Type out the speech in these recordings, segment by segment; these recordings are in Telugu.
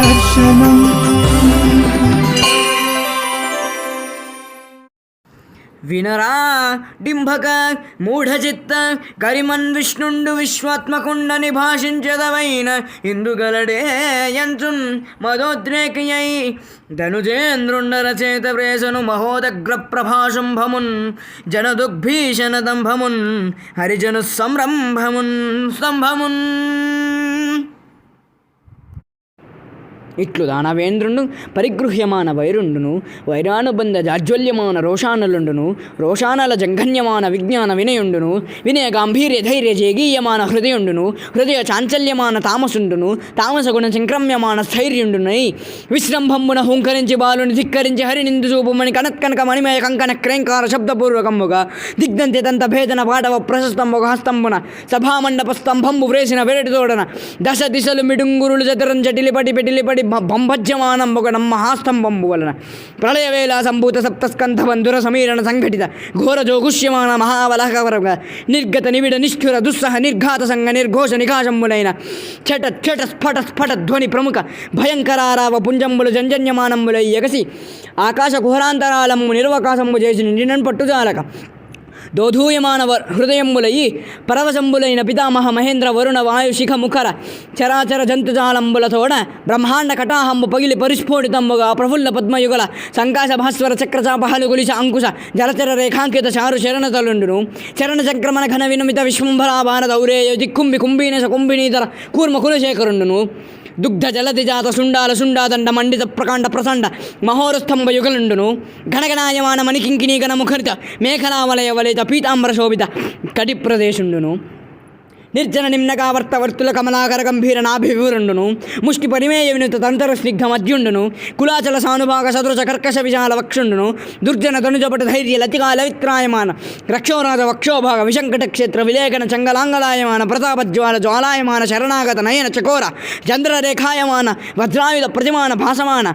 దర్శనం వినరా డింభక మూఢచిత్త కరిమన్ విష్ణుండు విశ్వాత్మకుండని భాషించదవైన ఇందుగలడే యంచున్ మదోద్రేకియై ధనుజేంద్రుండరచేత ప్రేసను మహోదగ్ర ప్రభాశుంభమున్ జనదుగ్భీషణ దంభమున్ హరిజను సంరంభమున్ స్తంభమున్. ఇట్లు దానవేంద్రుండు పరిగృహ్యమాన వైరుండును వైరానుబంధ జాజ్వల్యమాన రోషానలుండును రోషానల జంఘన్యమాన విజ్ఞాన వినయుండును వినయ గాంభీర్య ధైర్య జేగీయమాన హృదయుండును హృదయ చాంచల్యమాన తామసుండును తామస గుణ సంక్రమ్యమాన స్థైర్యుండునై విశ్రంభంబున హుంకరించి బాలుని ధిక్కరించి హరినిందు చూపుమని కనత్కనక మణిమయ కంకణ క్రేంకార శబ్దపూర్వకముగా దిగ్ధంతి దంత భేదన పాటవ ప్రశస్తంబుగ హస్తంబున సభామండప స్తంభంబు వ్రేసిన వెరటి తోడన దశ దిశలు మిడుంగురులు చతురం జటిలిపడి పెటిలిపడి బంభజ్యమానంబుగ మహాస్తంభంబు వలన ప్రళయవేళ సంభూత సప్తస్కంధ బంధుర సమీరణ సంఘటిత ఘోర జోగుష్యమాన మహావలహవరగ నిర్గత నివిడ నిష్ఠుర దుస్సహ నిర్ఘాత సంగ నిర్ఘోష నిఘాషంబులైన చట చట స్ఫట స్ఫట ధ్వని ప్రముఖ భయంకరారావ పుంజంబులు జంజన్యమానంబులై ఎగసి ఆకాశ కుహరాంతరాళము నిర్వకాశంబు చేసి నిండినన్ పట్టుజాలక దోధూయమాన హృదయంబులయి పరవశంబులైన పితామహ మహేంద్ర వరుణ వాయు శిఖ ముఖర చరాచర జంతుజాలంబులతోడ బ్రహ్మాండ కటాహంబు పగిలి పరిస్ఫోటితంబుగా ప్రఫుల్ల పద్మయుగల సంకాశ భాస్వర చక్రచాపహలు గులిశ అంకుశ జలచర రేఖాంకిత చారు శరణతలుండును చరణ చక్రమణ ఘన వినుమిత విశ్వంభరాభాన దౌరేయ దిక్కుంబి కుంభీనశ కుంభినీధర కూర్మ కులశేఖరుండును దుగ్ధ జలధిజాత శుండాల శుండాదండ మండిత ప్రకాండ ప్రసండ మహోరస్తంభ యుగలుండును ఘనగణాయమాన మణికింకినీ గణ ముఖరిత మేఖలావలయ వలయిత పీతాంబర శోభిత కటి ప్రదేశుండును నిర్జన నిమ్నకావర్త వర్తుల కమలాకర గంభీర నాభివివరుండును ముష్టి పరిమేయ వినుత తంతర స్నిగ్ధ మధ్యుండును కులాచల సానుభాగ సదృశ కర్కశ విశాల వక్షుండును దుర్జన ధనుజపట ధైర్య లతికాల విత్రాయమాన రక్షోరాజ వక్షోభాగ విశంకట క్షేత్ర విలేఖన చంగలాంగలాయమాన ప్రతాపజ్వాల జ్వాలాయమాన శరణాగత నయన చకోర చంద్రరేఖాయమాన వజ్రాయుధ ప్రతిమాన భాసమాన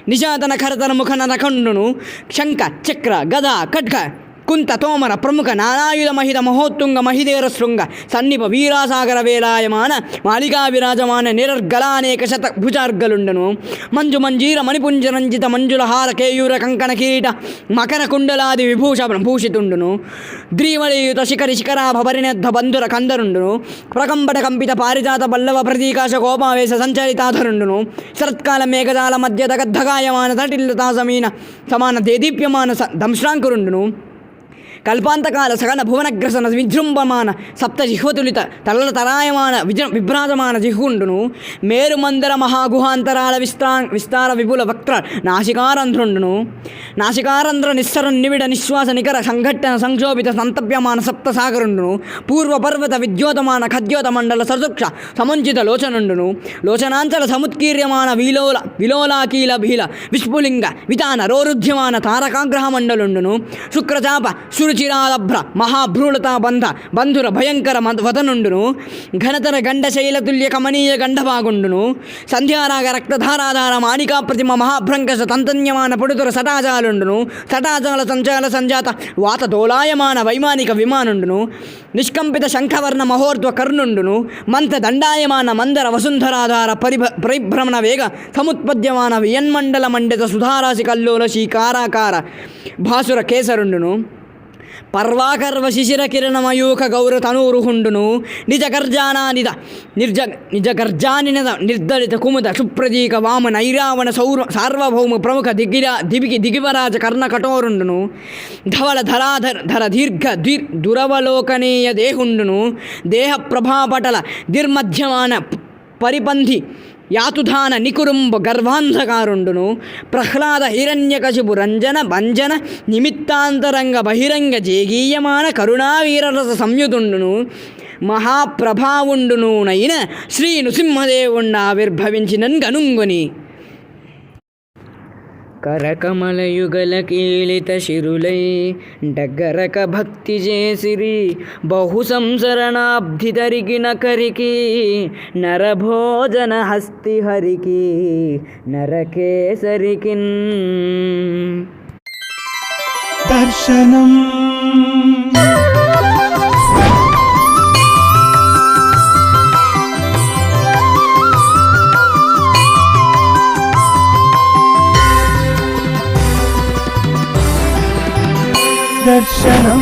నిశాతన ఖరతన ముఖన నఖండును శంఖ చక్ర గద ఖడ్గ కుంత తోమర ప్రముఖ నానాయుధ మహిత మహోత్తుంగ మహిదేర శృంగ సన్నిప వీరాసాగర వేలాయమాన మాలికా విరాజమాన నిరర్గలానేక శత భుజార్గలుండను మంజు మంజీర మణిపుంజరంజిత మంజుల హార కేయూర కంకణ కిరీట మకర కుండలాది విభూష భూషితుండును ద్రీవళయుత శిఖరి శిఖరాభరినద్ధ బంధుర కందరుండును ప్రకంపట కంపిత పారిజాత పల్లవ ప్రతీకాశ కోపావేశ సంచరితాధరుండును శరత్కాల మేఘజాల మధ్య దగద్ధగాయమాన తటిల్లతా సమాన దేదీప్యమాన దంశ్రాంకురుండును కల్పాంతకాల సగన భువనగ్రసన విజృంభమాన సప్త జిహ్వతులిత తలల తరాయమాన విభ్రాజమాన జిహ్వుండును మేరుమందర మహాగుహాంతరాల విస్తార విపుల వక్ర నాసికారంధ్రుండును నాసికారంధ్ర నిస్సర నివిడ నిశ్వాస నికర సంఘట్టన సంక్షోభిత సంతప్యమాన సప్తసాగరుండును పూర్వ పర్వత విద్యోతమాన ఖద్యోత మండల సదృక్ష సముంచిత లోచనుండును లోచనాంచల సముత్కీర్యమాన విలోలాకీల భీల విస్ఫులింగ వితాన రోరుధ్యమాన తారకాగ్రహ మండలుండును శుక్రచాప సురుచిరాలభ్ర మహాభ్రూలతా బంధుర భయంకర వదనుండును ఘనతర గండశైలతుల్య కమనీయ గండభాగుండును సంధ్యారాగ రక్తధారాధార మాణికా ప్రతిమ మహాభ్రంకస తంతన్యమాన పుడుతుర సటాజాలుండును సటాజాల సంచాల సంజాత వాత దోలాయమాన వైమానిక విమానుండును నిష్కంపిత శంఖవర్ణ మహోర్ధ్వ కర్ణుండును మంత దండాయమాన మందర వసుంధరాధార పరిభ్రమణ వేగ సముత్పద్యమాన వియన్మండల మండిత సుధారాశి కల్లోల శ్రీకారాకార భాసుర కేసరుండును పర్వాకర్వ శిశిర కిరణమయూఖ గౌర తనూరుహుండును నిజ గర్జానినద నిర్దళిత కుముద సుప్రదీక వామ నైరావణ సార్వభౌమ ప్రముఖ దిగివరాజ కర్ణ కఠోరుండును ధవళ ధర దీర్ఘ దురవలోకనీయ దేహుండును దేహ ప్రభాపటల దిర్మధ్యమాన పరిపంధి యాతుధాన నికురుంబ గర్వాంధకారుండును ప్రహ్లాద హిరణ్యకశిపు రంజన భంజన నిమిత్తాంతరంగ బహిరంగ జేగీయమాన కరుణావీరరస సంయుతుండును మహాప్రభావుండునైన శ్రీ నృసింహదేవుండ ఆవిర్భవించినన్ గనుంగుని కరకమలయుగల కీలిత శిరులై డగ్గరక భక్తి చేసిరి బహు సంసరణాబ్ధి తరిగిన కరికి నరభోజన హస్తి హరికి నరకేసరికిన్ దర్శనం దర్శనం